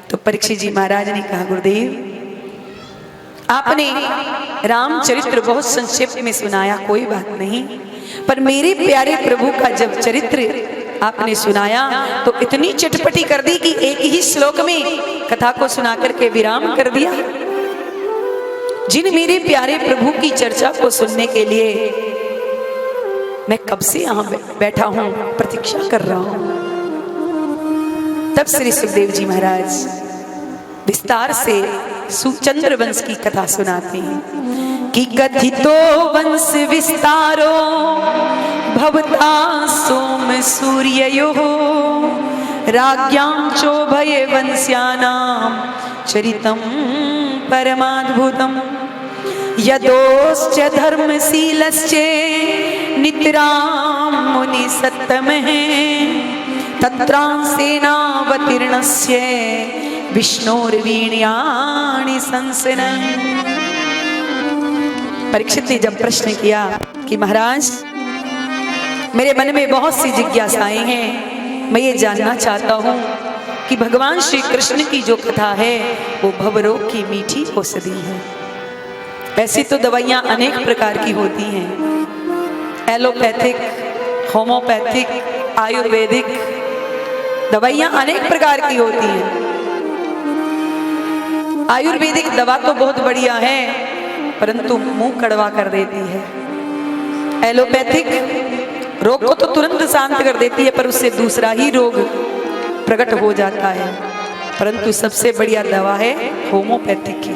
तो परीक्षित जी महाराज ने कहा, गुरुदेव आपने रामचरित्र बहुत संक्षेप में सुनाया, कोई बात नहीं, पर मेरे प्यारे प्रभु का जब चरित्र आपने सुनाया तो इतनी चटपटी कर दी कि एक ही श्लोक में कथा को सुना करके विराम कर दिया। जिन मेरे प्यारे प्रभु की चर्चा को सुनने के लिए मैं कब से यहाँ बैठा हूं, प्रतीक्षा कर रहा हूं। तब श्री सुखदेव जी महाराज विस्तार से चंद्रवंश की कथा सुनाते हैं कि कथितो वंश विस्तारो भवता सोम सूर्ययो राज्ञां चोभय वंश्यानां चरितं परमाद्भुतम् यदोश्च धर्मशीलश्च नितरां मुनि सत्तमः तत्रांसेनावतीर्णस्य विष्णोर्वीण्यानि संसनन्। परीक्षित ने जब प्रश्न किया कि महाराज मेरे मन में बहुत सी जिज्ञासाएं हैं, मैं ये जानना चाहता हूँ कि भगवान श्री कृष्ण की जो कथा है वो भवरोग की मीठी औषधि है। ऐसी तो दवाइयाँ अनेक प्रकार की होती हैं, एलोपैथिक, होम्योपैथिक, आयुर्वेदिक दवाइयाँ अनेक प्रकार की होती हैं। आयुर्वेदिक दवा तो बहुत बढ़िया है, परंतु मुंह कड़वा कर देती है। एलोपैथिक रोग को तो तुरंत शांत कर देती है, पर उससे दूसरा ही रोग प्रकट हो जाता है। परंतु सबसे बढ़िया दवा है होम्योपैथिक की।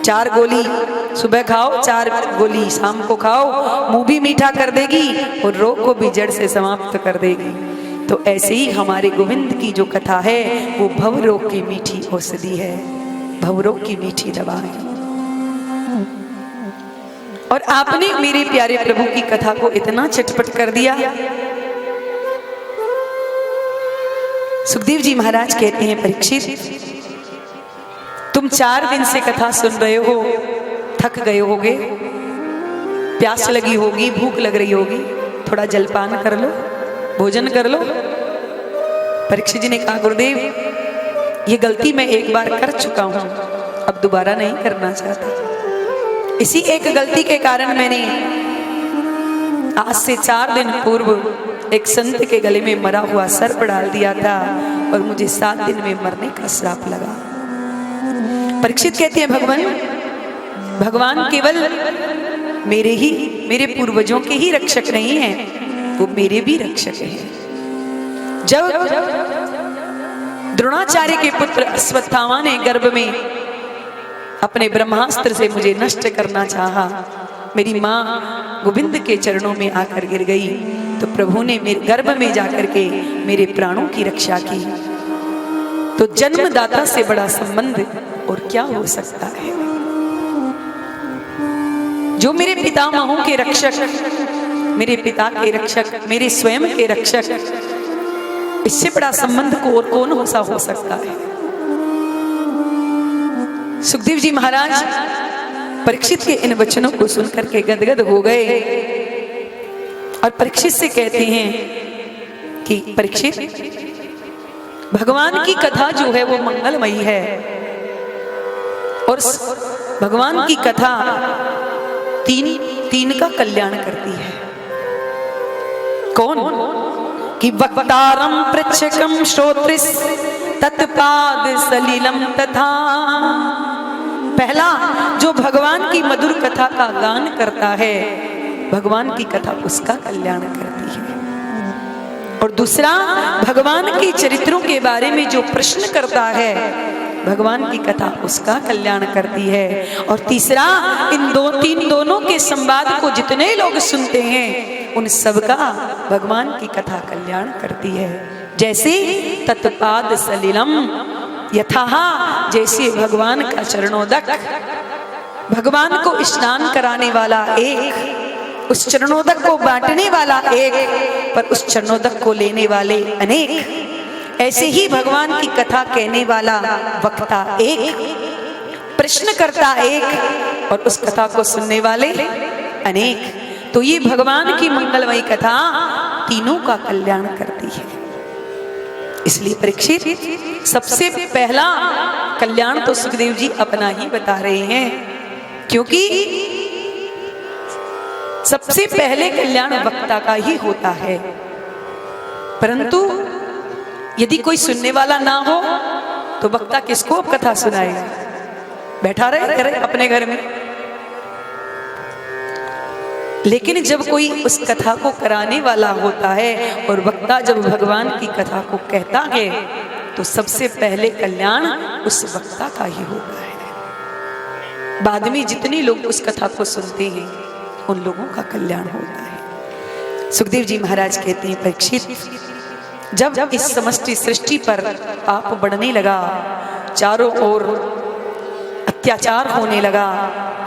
4 गोली सुबह खाओ, 4 गोली शाम को खाओ, मुंह भी मीठा कर देगी और रोग को भी जड़ से समाप्त कर देगी। तो ऐसे ही हमारे गोविंद की जो कथा है वो भव रोग की मीठी औषधि है, भवरोग की मीठी दवा है। और आपने मेरे प्यारे प्रभु की कथा को इतना चटपट कर दिया। सुखदेव जी महाराज कहते हैं, परीक्षित तुम 4 दिन से कथा सुन रहे हो, थक गए होगे, प्यास लगी होगी, भूख लग रही होगी, थोड़ा जलपान कर लो, भोजन कर लो। परीक्षित जी ने कहा, गुरुदेव ये गलती मैं एक बार कर चुका हूं, अब दोबारा नहीं करना चाहता। इसी एक गलती के कारण मैंने आज से 4 दिन पूर्व एक संत के गले में मरा हुआ सर्प डाल दिया था और मुझे 7 दिन में मरने का श्राप लगा। परीक्षित कहते हैं, भगवान केवल मेरे पूर्वजों के ही रक्षक नहीं हैं, वो मेरे भी रक्षक हैं। जब द्रोणाचार्य के पुत्र अश्वत्थामा ने गर्भ में अपने ब्रह्मास्त्र से मुझे नष्ट करना चाहा, मेरी माँ गोविंद के चरणों में आकर गिर गई, तो प्रभु ने मेरे गर्भ में जाकर के मेरे प्राणों की रक्षा की। तो जन्मदाता से बड़ा संबंध और क्या हो सकता है। जो मेरे पितामहों के रक्षक, मेरे पिता के रक्षक, मेरे स्वयं के रक्षक, इससे बड़ा संबंध को और कौन हो सकता है। सुखदेव जी महाराज परीक्षित के इन वचनों को सुनकर के गदगद हो गए और परीक्षित से कहते हैं कि परीक्षित, भगवान की कथा जो है वो मंगलमयी है और भगवान की कथा तीन का कल्याण करती है। कौन? कि वक्तारम पृच्छकम श्रोत्रिस तत्पाद सलिलम तथा। पहला, जो भगवान की मधुर कथा का गान करता है, भगवान की कथा उसका कल्याण करती है। और दूसरा, भगवान के चरित्रों के बारे में जो प्रश्न करता है, भगवान की कथा उसका कल्याण करती है। और तीसरा, तीन दोनों के संवाद को जितने लोग सुनते हैं उन सबका भगवान की कथा कल्याण करती है। जैसे तत्पाद सलिलम यथा, जैसे भगवान का चरणोदक, भगवान को स्नान कराने वाला एक, उस चरणोदक को बांटने वाला एक, पर उस चरणोदक को लेने वाले अनेक। ऐसे ही भगवान की कथा कहने वाला वक्ता एक, प्रश्न करता एक, और उस कथा को सुनने वाले अनेक। तो ये भगवान की मंगलमयी कथा तीनों का कल्याण करती है। इसलिए परीक्षित, सबसे पहला कल्याण तो सुखदेव जी अपना ही बता रहे हैं, क्योंकि सबसे पहले कल्याण वक्ता का ही होता है। परंतु यदि कोई सुनने वाला ना हो तो वक्ता किसको अब कथा सुनाएगा? बैठा रहे अपने घर में। लेकिन जब कोई उस कथा को कराने वाला होता है और वक्ता जब भगवान की कथा को कहता है, तो सबसे पहले कल्याण उस वक्ता का ही होता है। बाद में जितने लोग उस कथा को सुनते हैं उन लोगों का कल्याण होता है। सुखदेव जी महाराज कहते हैं, परीक्षित, जब इस समष्टि सृष्टि पर पाप बढ़ने लगा, चारों ओर अत्याचार होने लगा,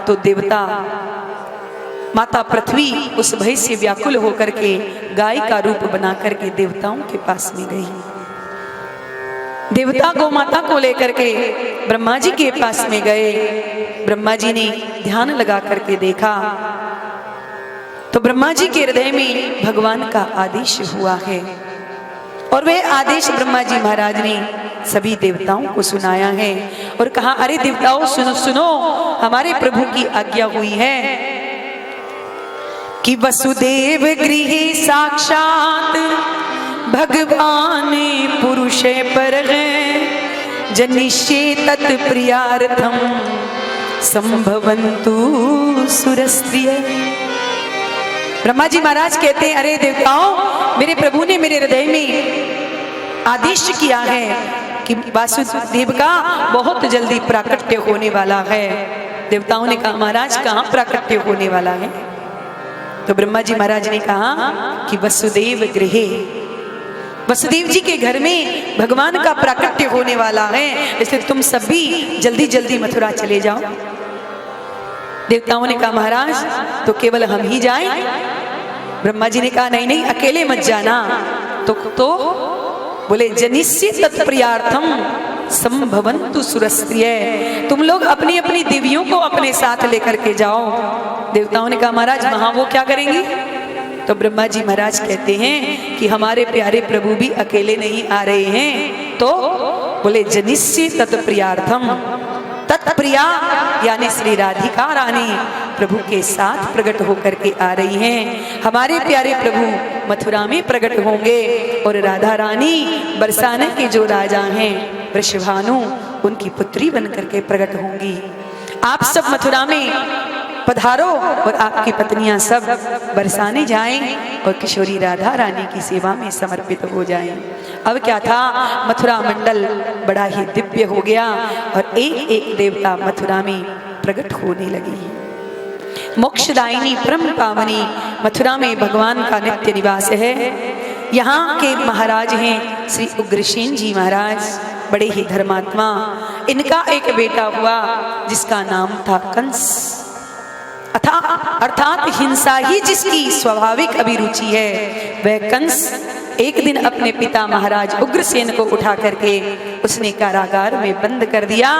तो देवता माता पृथ्वी उस भय से व्याकुल होकर के गाय का रूप बना करके देवताओं के पास में गई। देवता गौ माता को लेकर के ब्रह्मा जी के पास में गए। ब्रह्मा जी ने ध्यान लगा करके देखा तो ब्रह्मा जी के हृदय में भगवान का आदेश हुआ है, और वह आदेश ब्रह्मा जी महाराज ने सभी देवताओं को सुनाया है और कहा, अरे देवताओं सुनो सुनो, हमारे प्रभु की आज्ञा हुई है कि वसुदेव गृहे साक्षात भगवान पुरुष पर है, जनिष्ये तत्प्रियार्थम संभवन्तु सुरस्त्रिय। ब्रह्मा जी महाराज कहते हैं, अरे देवताओं, मेरे प्रभु ने मेरे हृदय में आदेश किया है कि वासुदेव का बहुत जल्दी प्राकट्य होने वाला है। देवताओं ने कहा, महाराज कहाँ प्राकट्य होने वाला है? तो ब्रह्मा जी महाराज ने कहा कि वसुदेव गृहे, वसुदेव जी के घर में भगवान का प्राकट्य होने वाला है, इसलिए तुम सभी जल्दी जल्दी मथुरा चले जाओ। देवताओं ने कहा, महाराज तो केवल हम ही जाएं? ब्रह्मा जी ने कहा, नहीं नहीं, अकेले मत जाना। तो बोले, जनिष्ये तत्प्रियार्थम संभवन्तु सुरस्त्रिय, तुम लोग अपनी अपनी देवियों को अपने साथ लेकर के जाओ। देवताओं ने कहा, महाराज वहां वो क्या करेंगी? तो ब्रह्मा जी महाराज कहते हैं कि हमारे प्यारे प्रभु भी अकेले नहीं आ रहे हैं। तो बोले, जनिष्ये तत्प्रियार्थम, तत्प्रिया यानी श्री राधिका रानी प्रभु के साथ प्रकट होकर के आ रही हैं। हमारे प्यारे प्रभु मथुरा में प्रकट होंगे और राधा रानी बरसाने के जो राजा हैं वृषभानु, उनकी पुत्री बनकर के प्रकट होंगी। आप सब मथुरा में पधारो और आपकी पत्नियां सब बरसाने जाएं और किशोरी राधा रानी की सेवा में समर्पित हो जाएं। अब क्या था, मथुरा मंडल बड़ा ही दिव्य हो गया और एक एक देवता मथुरा में प्रकट होने लगी। मोक्षदायिनी परम पावनी मथुरा में भगवान का नित्य निवास है। यहाँ के महाराज हैं श्री उग्रसेन जी महाराज, बड़े ही धर्मात्मा। इनका एक बेटा हुआ जिसका नाम था कंस, अर्थात हिंसा ही जिसकी स्वाभाविक अभिरुचि है, वह कंस एक दिन अपने पिता महाराज उग्रसेन को उठा करके उसने कारागार में बंद कर दिया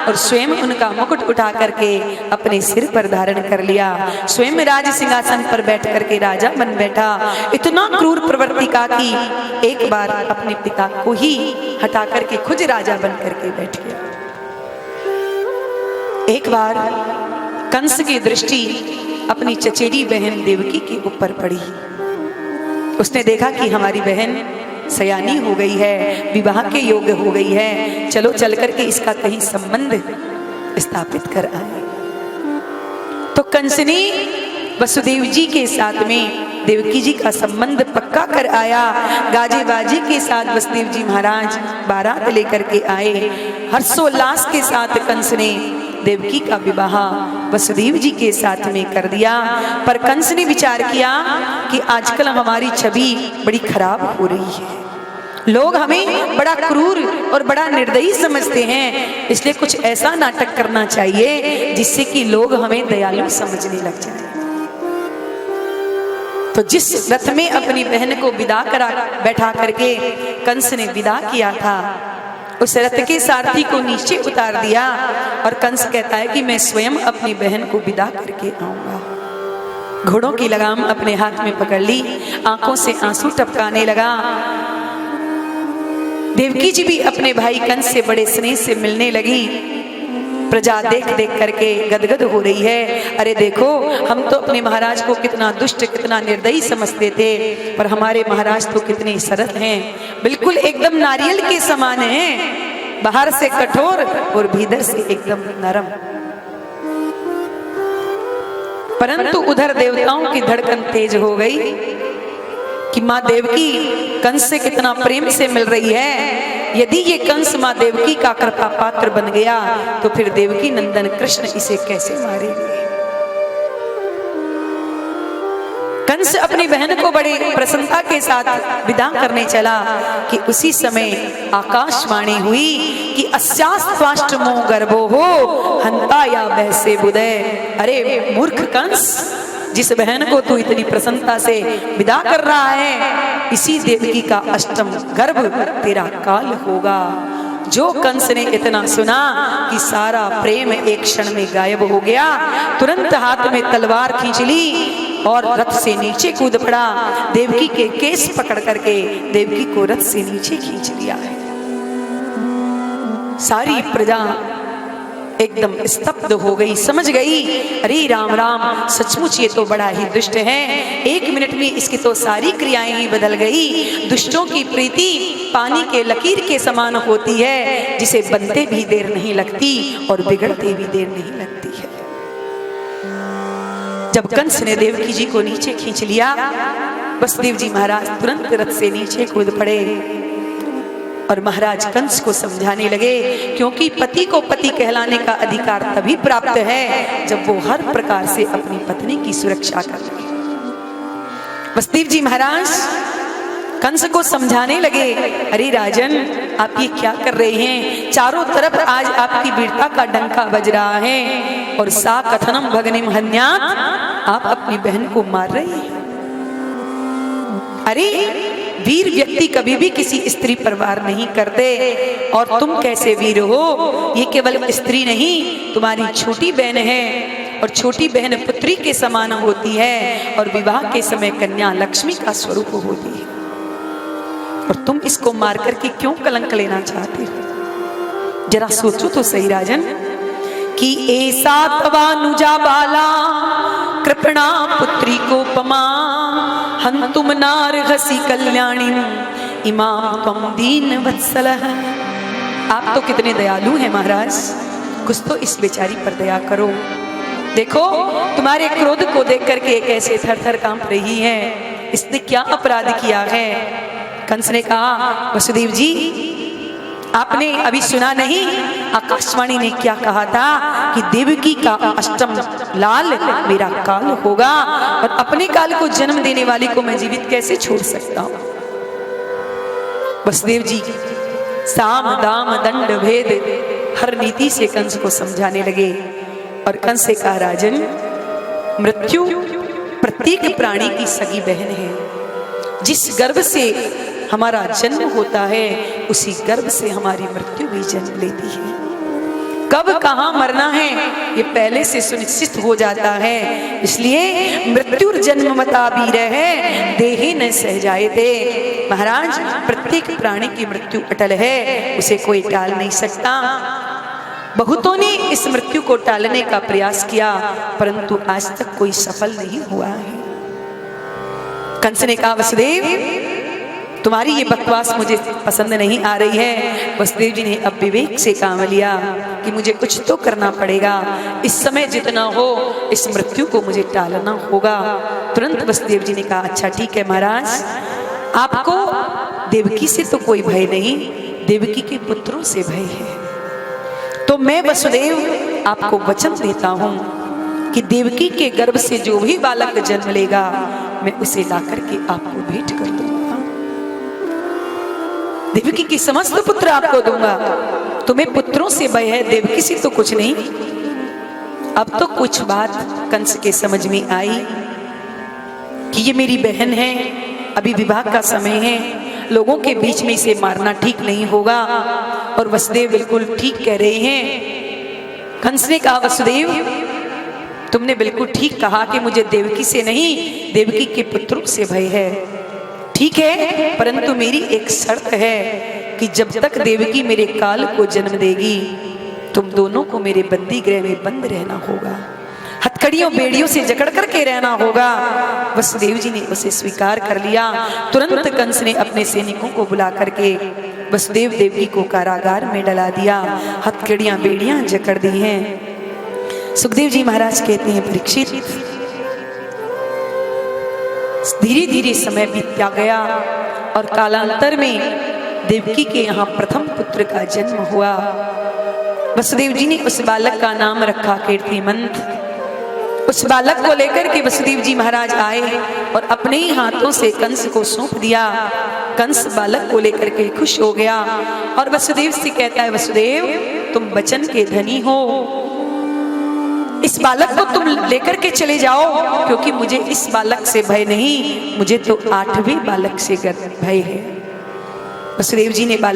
और स्वयं उनका मुकुट उठा करके अपने सिर पर धारण कर लिया। स्वयं राज सिंहासन पर बैठ करके राजा बन बैठा। इतना क्रूर प्रवृत्ति का कि एक बार अपने पिता को ही हटा करके खुद राजा बन करके बैठ गया। एक बार कंस की दृष्टि अपनी चचेरी बहन देवकी के ऊपर पड़ी। उसने देखा कि हमारी बहन सयानी हो गई है, विवाह के योग्य हो गई है, चलो चल करके इसका कहीं संबंध स्थापित कर आए। तो कंस ने वसुदेव जी के साथ में देवकी जी का संबंध पक्का कर आया। गाजे बाजे के साथ वसुदेव जी महाराज बारात लेकर के आए। हर्षोल्लास के साथ कंस ने देवकी का विवाह वसुदेव जी के साथ में कर दिया। पर कंस ने विचार किया कि आजकल हमारी छवि बड़ी खराब हो रही है, लोग हमें बड़ा क्रूर और बड़ा निर्दयी समझते हैं, इसलिए कुछ ऐसा नाटक करना चाहिए जिससे कि लोग हमें दयालु समझने लग जाएं। तो जिस रथ में अपनी बहन को विदा करा बैठा करके कंस ने विदा किया था, उस रथ के सारथी को नीचे उतार दिया और कंस कहता है कि मैं स्वयं अपनी बहन को विदा करके आऊंगा। घोड़ों की लगाम अपने हाथ में पकड़ ली, आंखों से आंसू टपकाने लगा। देवकी जी भी अपने भाई कंस से बड़े स्नेह से मिलने लगी। प्रजा देख देख करके गदगद हो रही है। अरे देखो, हम तो अपने महाराज को कितना दुष्ट, कितना निर्दयी समझते थे, पर हमारे महाराज तो कितने सरल हैं, बिल्कुल एकदम नारियल के समान हैं, बाहर से कठोर और भीतर से एकदम नरम। परंतु उधर देवताओं की धड़कन तेज हो गई कि माँ देवकी कंस से कितना प्रेम से मिल रही है। यदि ये कंस माँ देवकी का कृपा पात्र बन गया तो फिर देवकी नंदन कृष्ण इसे कैसे मारेंगे। कंस अपनी बहन को बड़े प्रसन्नता के साथ विदा करने चला कि उसी समय आकाशवाणी हुई कि अस्यास्त्वाष्टमो गर्भो हो हंता या वैसे बुदय। अरे मूर्ख कंस, जिस बहन को तू इतनी प्रसन्नता से विदा कर रहा है, इसी देवकी का अष्टम गर्भ तेरा काल होगा। जो कंस ने इतना सुना कि सारा प्रेम एक क्षण में गायब हो गया, तुरंत हाथ में तलवार खींच ली और रथ से नीचे कूद पड़ा। देवकी के केस पकड़ करके देवकी को रथ से नीचे खींच लिया है। सारी प्रजा एकदम स्तब्ध हो गई, समझ गई अरे राम राम, सचमुच ये तो बड़ा ही दुष्ट है। एक मिनट में इसकी तो सारी क्रियाएं ही बदल गई। दुष्टों की प्रीति पानी के लकीर के समान होती है, जिसे बनते भी देर नहीं लगती और बिगड़ते भी देर नहीं लगती है। जब कंस ने देवकी जी को नीचे खींच लिया, वसुदेव जी महाराज तुरंत रथ से नीचे कूद पड़े और महाराज कंस को समझाने लगे, क्योंकि पति को पति कहलाने का अधिकार तभी प्राप्त है जब वो हर प्रकार से अपनी पत्नी की सुरक्षा कर सके। वसुदेव जी महाराज कंस को समझाने लगे, अरे राजन, आप ये क्या कर रहे हैं? चारों तरफ आज आपकी वीरता का डंका बज रहा है और सा कथनम भगनिम हन्यात, आप अपनी बहन को मार रहे हैं। अरे वीर व्यक्ति कभी भी किसी स्त्री पर वार नहीं करते, और तुम कैसे वीर हो? ये केवल स्त्री नहीं, तुम्हारी छोटी बहन है और छोटी बहन पुत्री के समान होती है और विवाह के समय कन्या लक्ष्मी का स्वरूप होती है, और तुम इसको मार करके क्यों कलंक लेना चाहते हो? जरा सोचो तो सही राजन, कि ऐसा तवानुजा बाला कृपणा पुत्री को पमा हंतुम नार हसी कल्याणी इमाम तम दीन वत्सलः। आप तो कितने दयालु हैं महाराज, कुछ तो इस बेचारी पर दया करो। देखो, तुम्हारे क्रोध को देख करके कैसे थर थर कांप रही है, इसने क्या अपराध किया है? कंस ने कहा, वसुदेव जी आपने अभी सुना नहीं, आकाशवाणी ने क्या कहा था कि देवकी का अष्टम लाल मेरा काल होगा, और अपने काल को जन्म देने वाली को मैं जीवित कैसे छोड़ सकता हूं? वसुदेव जी साम दाम दंड भेद हर नीति से कंस को समझाने लगे, और कंस से कहा, राजन, मृत्यु प्रत्येक प्राणी की सगी बहन है। जिस गर्भ से हमारा जन्म होता है उसी गर्भ से हमारी मृत्यु भी जन्म लेती है। कब कहाँ मरना है ये पहले से सुनिश्चित हो जाता है। इसलिए मृत्यु जन्म मता बीर है देहि न सह जाए थे। महाराज प्रत्येक प्राणी की मृत्यु अटल है, उसे कोई टाल नहीं सकता। बहुतों ने इस मृत्यु को टालने का प्रयास किया परंतु आज तक कोई सफल नहीं हुआ है। कंस ने कहा वसुदेव तुम्हारी ये बकवास मुझे पसंद नहीं आ रही है। वसुदेव जी ने अब विवेक से काम लिया कि मुझे कुछ तो करना पड़ेगा, इस समय जितना हो इस मृत्यु को मुझे टालना होगा। तुरंत वसुदेव जी ने कहा अच्छा ठीक है महाराज, आपको देवकी से तो कोई भय नहीं, देवकी के पुत्रों से भय है। तो मैं वसुदेव आपको वचन देता हूं कि देवकी के गर्भ से जो भी बालक जन्म लेगा मैं उसे ला करके आपको भेंट कर दूंगा। देवकी की समस्त पुत्र आपको दूंगा। तुम्हें पुत्रों से भय है, देवकी से तो कुछ नहीं। अब तो कुछ बात कंस के समझ में आई कि ये मेरी बहन है, अभी विवाह का समय है, लोगों के बीच में इसे मारना ठीक नहीं होगा। और वसुदेव बिल्कुल ठीक कह रहे हैं। कंस ने कहा वसुदेव तुमने बिल्कुल ठीक कहा कि मुझे देवकी से नहीं देवकी के पुत्रों से भय है। ठीक है परंतु मेरी एक शर्त है कि जब तक देवकी मेरे काल को जन्म देगी तुम दोनों को मेरे बंदी गृह में बंद रहना होगा, हथकड़ियों बेड़ियों से जकड़ करके रहना होगा। वसुदेव जी ने उसे स्वीकार कर लिया। तुरंत कंस ने अपने सैनिकों को बुला करके वसुदेव देवकी को कारागार में डला दिया, हथकड़ियां बेड़ियां जकड़ दी हैं। सुखदेव जी महाराज कहते हैं परीक्षित धीरे धीरे समय बीतता गया और कालांतर में देवकी के यहाँ प्रथम पुत्र का जन्म हुआ। वसुदेव जी ने उस बालक का नाम रखा कीर्तिमंत। उस बालक को लेकर के वसुदेव जी महाराज आए और अपने ही हाथों से कंस को सौंप दिया। कंस बालक को लेकर के खुश हो गया और वसुदेव से कहता है वसुदेव तुम वचन के धनी हो, इस बालक को तुम लेकर के चले जाओ क्योंकि मुझे इस बालक से भय नहीं, मुझे तो 8वें बालक से भय है। वसुदेव जी ने बालक